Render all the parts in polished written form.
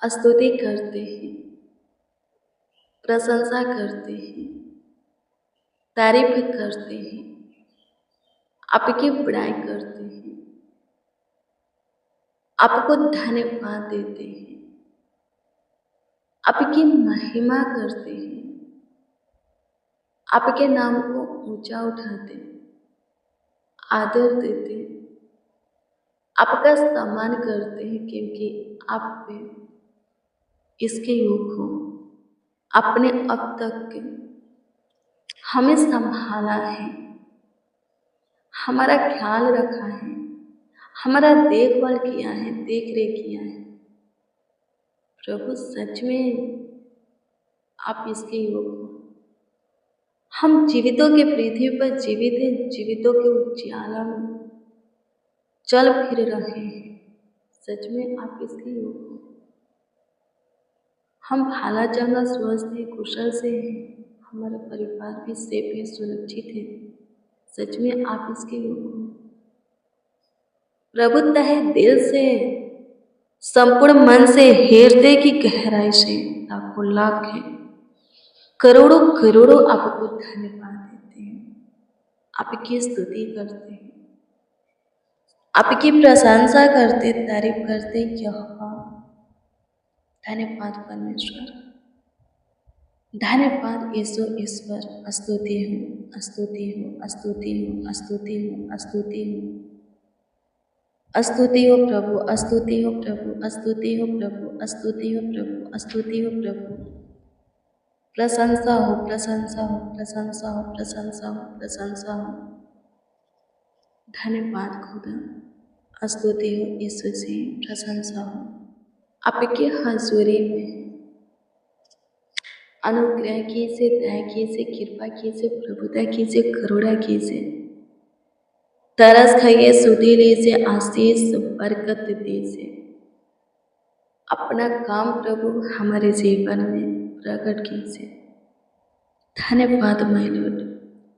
स्तुति करते हैं, प्रशंसा करते हैं, तारीफ करते हैं, आपकी बड़ाई करते हैं, आपको धन्यवाद देते हैं, आपकी महिमा करते हैं, आपके नाम को ऊंचा उठाते हैं, आदर देते हैं, आपका सम्मान करते हैं, क्योंकि आप पे इसके योग हो। आपने अब तक हमें संभाला है, हमारा ख्याल रखा है, हमारा देखभाल किया है, देख रेख किया है। प्रभु सच में आप इसके योग हो। हम जीवितों के पृथ्वी पर जीवित हैं, जीवितों के उजाला में चल फिर रहे हैं। सच में आप इसके योग हो। हम भाला चांगा स्वस्थ है, कुशल से हैं, हमारा परिवार भी सेफ है, सुरक्षित है। सच में आप इसके योग हो। प्रभु तहे दिल से, संपूर्ण मन से, हृदय की गहराई से लाखों लाख है, करोड़ों करोड़ों आपको धन्यवाद देते हैं, आपकी स्तुति करते हैं, आपकी प्रशंसा करते, तारीफ करते। यहोवा धन्यवाद परमेश्वर, धन्यवाद यीशु ईश्वर। स्तुति हो, स्तुति हो, स्तुति हो, स्तुति हो, स्तुति हो, स्तुति हो प्रभु, स्तुति हो प्रभु, स्तुति हो प्रभु, स्तुति हो प्रभु, स्तुति हो प्रभु। प्रशंसा हो, प्रशंसा हो, प्रशंसा हो, प्रशंसा हो, प्रशंसा हो। धन्यवाद खुदा, स्तुति हो यीशु जी, प्रशंसा हो। आपके हजूरी में अनुग्रह कीजिए, दया कीजिए, कृपा कीजिए, प्रभुता कीजिए, करुणा कीजिए। तरस खाइए, सुधी लीजिए, आशीष बरकत दीजिए। अपना काम प्रभु हमारे जीवन में प्रकट कीजिए। धन्यवाद माय लॉर्ड,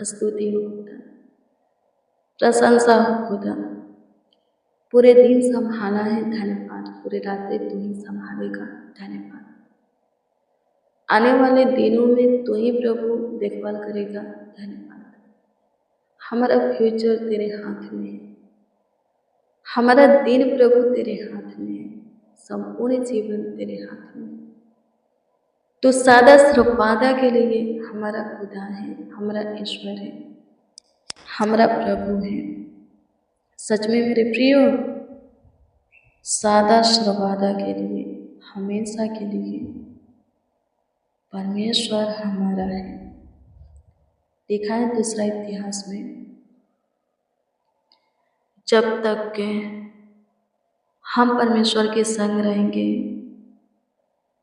स्तुति हो खुदा, प्रशंसा हो खुदा। पूरे दिन संभाला है, धन्यवाद। पूरे रात्रि तू ही संभालेगा, धन्यवाद। आने वाले दिनों में तू ही प्रभु देखभाल करेगा, धन्यवाद। हमारा फ्यूचर तेरे हाथ में है, हमारा दिन प्रभु तेरे हाथ में है, संपूर्ण जीवन तेरे हाथ में। तो सादा सर्ववादा के लिए हमारा खुदा है, हमारा ईश्वर है, हमारा प्रभु है। सच में मेरे प्रियो, सादा सर्ववादा के लिए, हमेशा के लिए परमेश्वर हमारा है। देखा है दूसरा इतिहास में, जब तक के हम परमेश्वर के संग रहेंगे,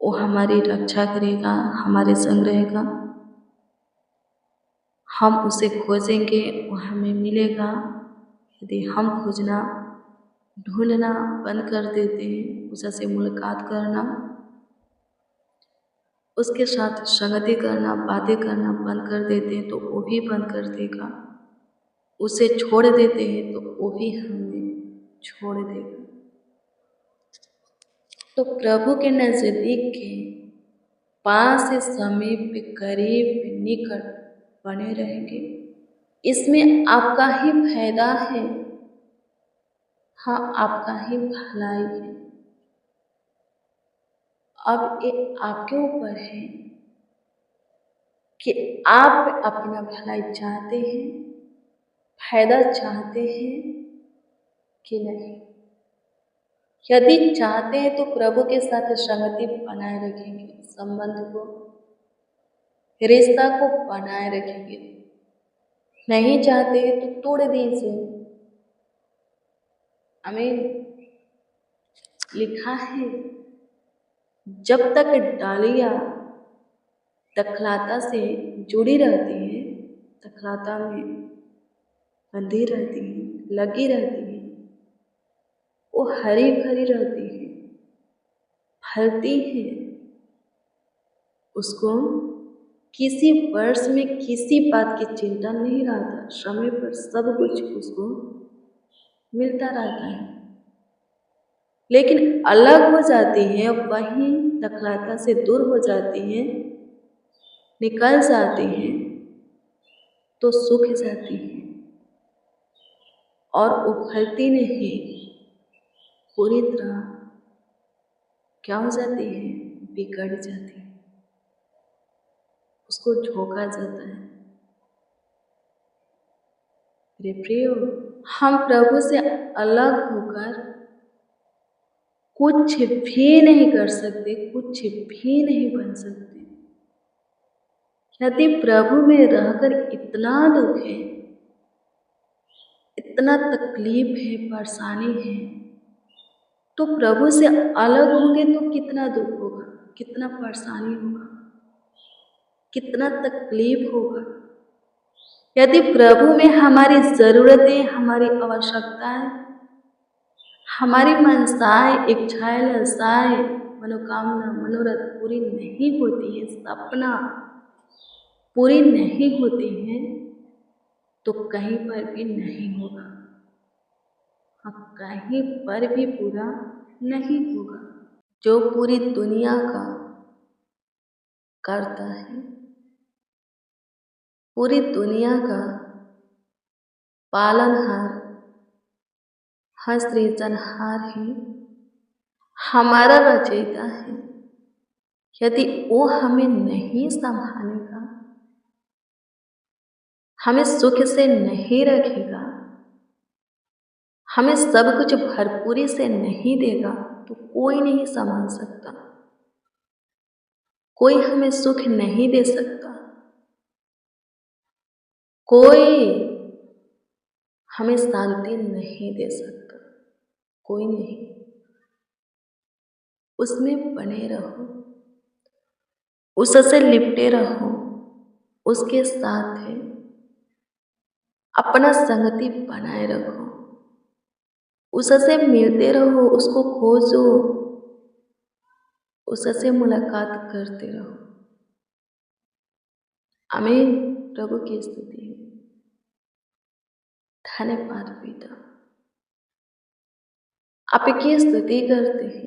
वो हमारी रक्षा करेगा, हमारे संग रहेगा। हम उसे खोजेंगे, वो हमें मिलेगा। यदि हम खोजना ढूंढना बंद कर देते हैं, उससे मुलाकात करना, उसके साथ संगति करना, बातें करना बंद कर देते हैं, तो वो भी बंद कर देगा। उसे छोड़ देते हैं तो वो भी हमें छोड़ देगा। तो प्रभु के नजदीक के पास, समीप, करीब, निकट बने रहेंगे। इसमें आपका ही फायदा है, हाँ आपका ही भलाई है। अब ये आपके ऊपर है कि आप अपना भलाई चाहते हैं, फायदा चाहते हैं कि नहीं। यदि चाहते हैं तो प्रभु के साथ संगति बनाए रखेंगे, संबंध को, रिश्ता को बनाए रखेंगे। नहीं चाहते हैं तो तोड़ दीजिए। आमीन। लिखा है, जब तक डालियां तखलाता से जुड़ी रहती है, तखलाता में बंधी रहती है, लगी रहती है, वो हरी भरी रहती है, फलती है। उसको किसी वर्ष में किसी बात की चिंता नहीं रहता, समय पर सब कुछ उसको मिलता रहता है। लेकिन अलग हो जाती हैं, वहीं दखलता से दूर हो जाती हैं, निकल जाती हैं, तो सूख जाती हैं और उभरती नहीं, पूरी तरह क्या हो जाती है, बिगड़ जाती है, उसको झोंका जाता है। मेरे प्रियो, हम प्रभु से अलग होकर कुछ भी नहीं कर सकते, कुछ भी नहीं बन सकते। यदि प्रभु में रहकर इतना दुख है, इतना तकलीफ है, परेशानी है, तो प्रभु से अलग होंगे तो कितना दुख होगा, कितना परेशानी होगा, कितना तकलीफ होगा। यदि प्रभु में हमारी ज़रूरतें, हमारी आवश्यकताएं, हमारी मनसाएं, इच्छाएं, लालसाएं, मनोकामना, मनोरथ पूरी नहीं होती है, सपना पूरी नहीं होती है, तो कहीं पर भी नहीं होगा। हाँ, कहीं पर भी पूरा नहीं होगा। जो पूरी दुनिया का करता है, पूरी दुनिया का पालनहार, हर सृजनहार है, हमारा रचयिता है। यदि वो हमें नहीं संभालेगा, हमें सुख से नहीं रखेगा, हमें सब कुछ भरपूरी से नहीं देगा, तो कोई नहीं संभाल सकता, कोई हमें सुख नहीं दे सकता, कोई हमें शांति नहीं दे सकता, कोई नहीं। उसमें बने रहो, उससे लिपटे रहो, उसके साथ है, अपना संगति बनाए रखो, उससे मिलते रहो, उसको खोजो, उससे मुलाकात करते रहो। आमीन। प्रभु की स्तुति है। धन्यवाद पिता, आपकी स्तुति करते हैं,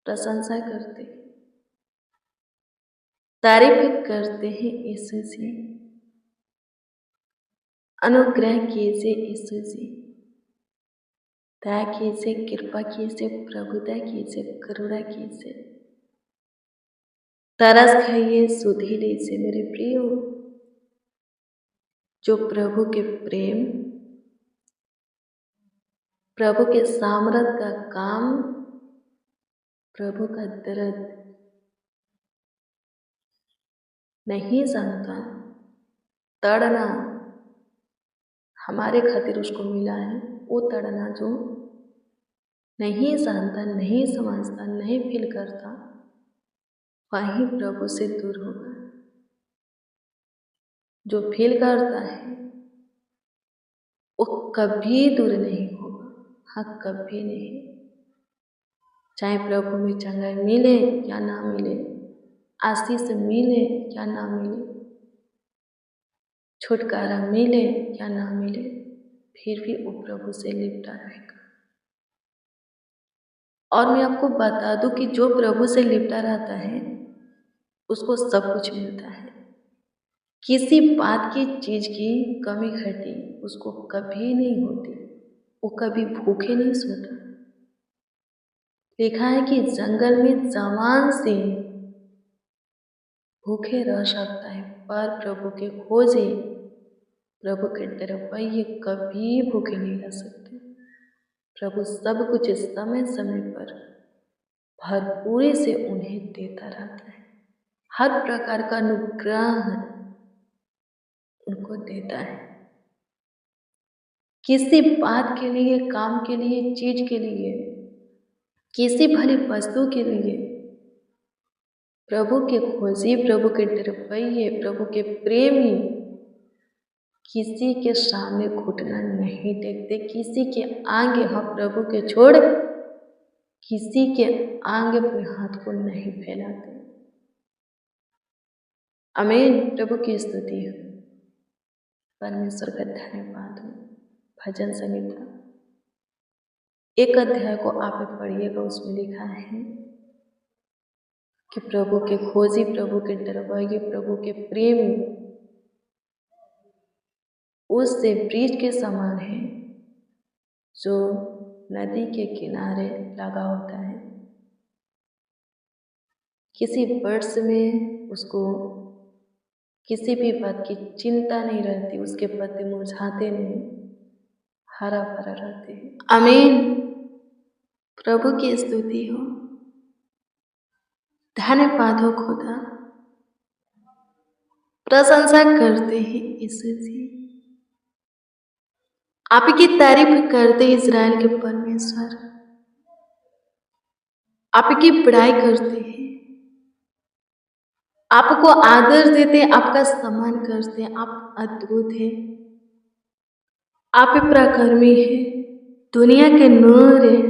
प्रशंसा करते हैं, तारीफ करते हैं। यीशु जी, अनुग्रह कीजिए, यीशु जी, दया कीजिए, कृपा कीजिए, प्रभुता कीजिए, करुणा कीजिए, तरस खाइए, सुधि लीजिए। मेरे प्रियो, जो प्रभु के प्रेम, प्रभु के सामर्थ का काम, प्रभु का दर्द नहीं जानता, तड़ना हमारे खातिर उसको मिला है, वो तड़ना जो नहीं जानता, नहीं समझता, नहीं फील करता, वही प्रभु से दूर होगा। जो फील करता है वो कभी दूर नहीं होगा। हाँ, कभी नहीं। चाहे प्रभु में चंगाई मिले या ना मिले, आशीष मिले या ना मिले, छुटकारा मिले या ना मिले, फिर भी वो प्रभु से लिपटा रहेगा। और मैं आपको बता दूं कि जो प्रभु से लिपटा रहता है उसको सब कुछ मिलता है। किसी बात की चीज की कमी घटी उसको कभी नहीं होती, वो कभी भूखे नहीं सोता। लिखा है कि जंगल में जवान सिंह भूखे रह सकता है, पर प्रभु के खोजे, प्रभु के डरवैये कभी भूखे नहीं रह सकते। प्रभु सब कुछ समय समय पर भरपूरी से उन्हें देता रहता है, हर प्रकार का अनुग्रह उनको देता है। किसी बात के लिए, काम के लिए, चीज के लिए, किसी भली वस्तु के लिए प्रभु के खोजी, प्रभु के डरवैये, प्रभु के प्रेमी किसी के सामने घुटना नहीं टेकते, किसी के आगे, हाँ प्रभु के छोड़ किसी के आगे अपने हाथ को नहीं फैलाते। आमीन। प्रभु की स्तुति हो, परमेश्वर का धन्यवाद हो। भजन संगीता। एक अध्याय को आप पढ़िएगा, उसमें लिखा है कि प्रभु के खोजी, प्रभु के डरवाइए, प्रभु के प्रेम उससे ब्रिज के समान है जो नदी के किनारे लगा होता है। किसी वर्ष में उसको किसी भी बात की चिंता नहीं रहती, उसके पत्ते मुरझाते नहीं, हरा भरा रहते हैं। आमीन। प्रभु की स्तुति हो। धन्यवाद हो खुदा, प्रशंसा करते हैं यीशु जी, आपकी तारीफ करते इज़राइल के परमेश्वर, आपकी बड़ाई करते हैं, आपको आदर देते हैं, आपका सम्मान करते हैं। आप अद्भुत हैं, आप पराक्रमी हैं, दुनिया के नूर है।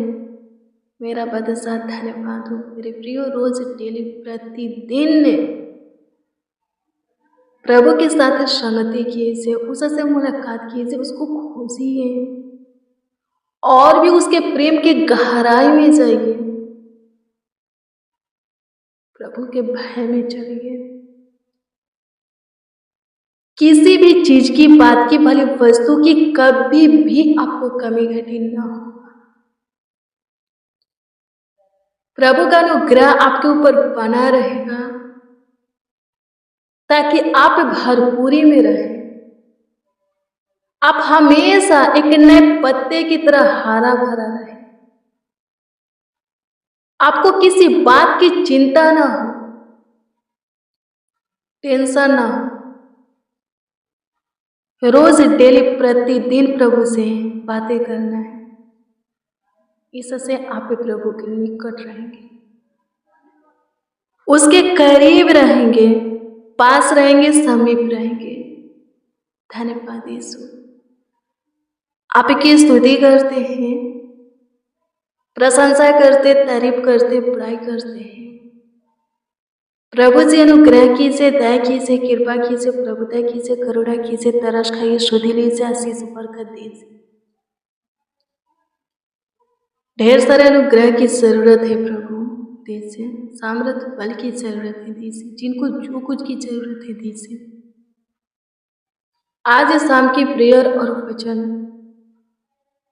मेरा बादशाह धन्यवाद हो। मेरे प्रिय, रोज डेली प्रतिदिन प्रभु के साथ संगति कीजिए, उससे मुलाकात कीजिए, उसको खोजिए और भी उसके प्रेम के गहराई में जाइए, प्रभु के भय में चलिए। किसी भी चीज की, बात की, भली वस्तु की कभी भी आपको कमी घटी ना हो। प्रभु का अनुग्रह आपके ऊपर बना रहेगा ताकि आप भरपूरी में रहें। आप हमेशा एक नए पत्ते की तरह हरा भरा रहे, आपको किसी बात की चिंता ना हो, टेंशन ना हो। रोज डेली प्रतिदिन प्रभु से बातें करना है, इससे आप प्रभु के निकट रहेंगे, उसके करीब रहेंगे, पास रहेंगे, समीप रहेंगे। धन्यवाद यीशु, आपकी स्तुति करते हैं, प्रशंसा करते, तारीफ करते, बड़ाई करते हैं। प्रभु जी अनुग्रह कीजिए, दया कीजिए, कृपा कीजिए, प्रभुता कीजिए, करुणा कीजिए, तरस खाइए, शुद्धि लीजिए, आशीष बरकत दीजिए। ढेर सारे अनुग्रह की जरूरत है प्रभु, दीजिए। सामर्थ बल की जरूरत है, दीजिए। जिनको जो कुछ की जरूरत है, दीजिए। आज शाम की प्रेयर और वचन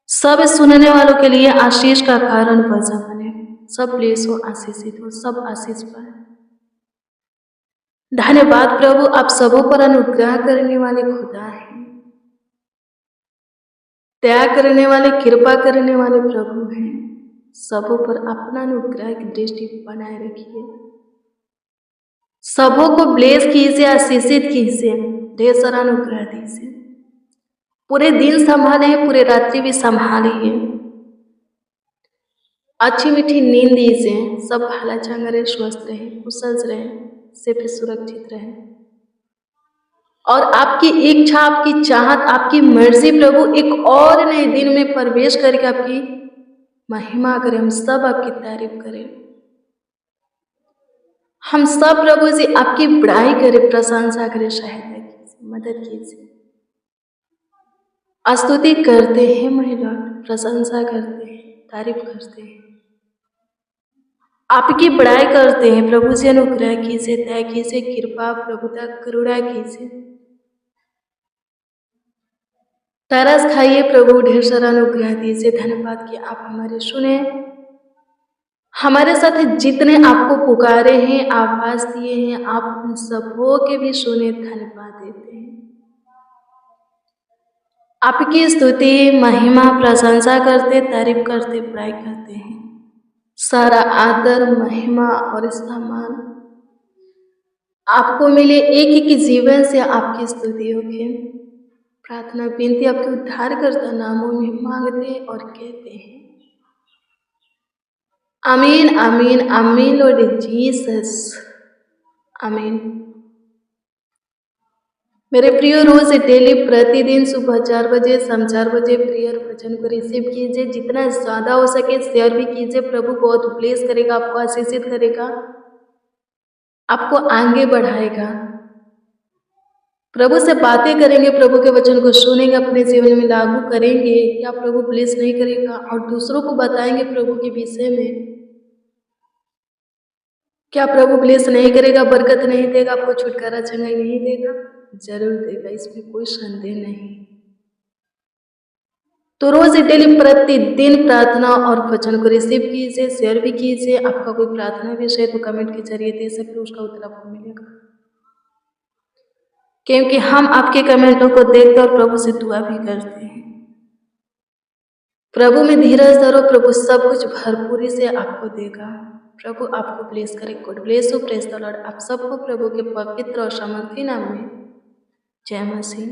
सब सुनने वालों के लिए आशीष का कारण वजह बने। सब ब्लेस हो, आशीषित हो, सब आशीष पाए। धन्यवाद प्रभु, आप सबों पर अनुग्रह करने वाले खुदा हैं, दया करने वाले, कृपा करने वाले प्रभु हैं। सबों पर अपना अनुग्रह की दृष्टि बनाए रखिए, सबों को ब्लेस कीजिए, आशीषित कीजिए, ढेर सारा अनुग्रह दीजिए। पूरे दिन संभाले, पूरे रात्रि भी संभालिए, अच्छी मीठी नींद दीजिए। सब भला चंगा रहे, स्वस्थ रहे, कुशल रहे, से फिर सुरक्षित रहे। और आपकी इच्छा, आपकी चाहत, आपकी मर्जी प्रभु एक और नए दिन में प्रवेश करके आपकी महिमा करें। हम सब आपकी तारीफ करें, हम सब प्रभु जी आपकी बड़ाई करें, प्रशंसा करें, सहायता कीजिए, मदद कीजिए। स्तुति करते हैं महिला, प्रशंसा करते हैं, तारीफ करते हैं, आपकी बड़ाई करते हैं। प्रभु जी अनुग्रह कीजिए, दया कीजिए, कृपा, प्रभुता, करुणा कीजिए। तरस खाइए प्रभु, ढेर सारा अनुग्रह दीजिए। धन्यवाद कि आप हमारे सुने, हमारे साथ जितने आपको पुकारे हैं, आवाज दिए हैं, आप उन सबों के भी सुने। धन्यवाद देते हैं, आपकी स्तुति, महिमा, प्रशंसा करते, तारीफ करते, बड़ाई करते हैं। सारा आदर, महिमा और सम्मान आपको मिले। एक ही जीवन से आपकी स्तुति होगी। प्रार्थना विनती आपके उद्धारकर्ता नामों में मांगते और कहते हैं, आमीन, आमीन, आमीन। लॉर्ड जीसस, आमीन। मेरे प्रिय, रोज डेली प्रतिदिन सुबह 4 बजे, शाम 4 बजे प्रेयर वचन को रिसीव कीजिए। जितना ज़्यादा हो सके शेयर भी कीजिए। प्रभु बहुत ब्लेस करेगा, आपको आशीषित करेगा, आपको आगे बढ़ाएगा। प्रभु से बातें करेंगे, प्रभु के वचन को सुनेंगे, अपने जीवन में लागू करेंगे, क्या प्रभु ब्लेस नहीं करेगा? और दूसरों को बताएंगे प्रभु के विषय में, क्या प्रभु ब्लेस नहीं करेगा? बरकत नहीं देगा? आपको छुटकारा चंगाई नहीं देगा? जरूर देगा, इसमें कोई संदेह नहीं। तो रोज डेली प्रतिदिन प्रार्थना और वचन को रिसीव कीजिए, शेयर भी कीजिए। आपका कोई प्रार्थना विषय तो कमेंट के जरिए दे सकते हो, उसका उत्तर आपको मिलेगा, क्योंकि हम आपके कमेंटों को देखकर प्रभु से दुआ भी करते हैं। प्रभु में धीरज धरो, प्रभु सब कुछ भरपूरी से आपको देगा। प्रभु आपको ब्लेस करे। God bless you, praise the Lord. आप सबको प्रभु के पवित्र और सामर्थी नाम में जय मसीह।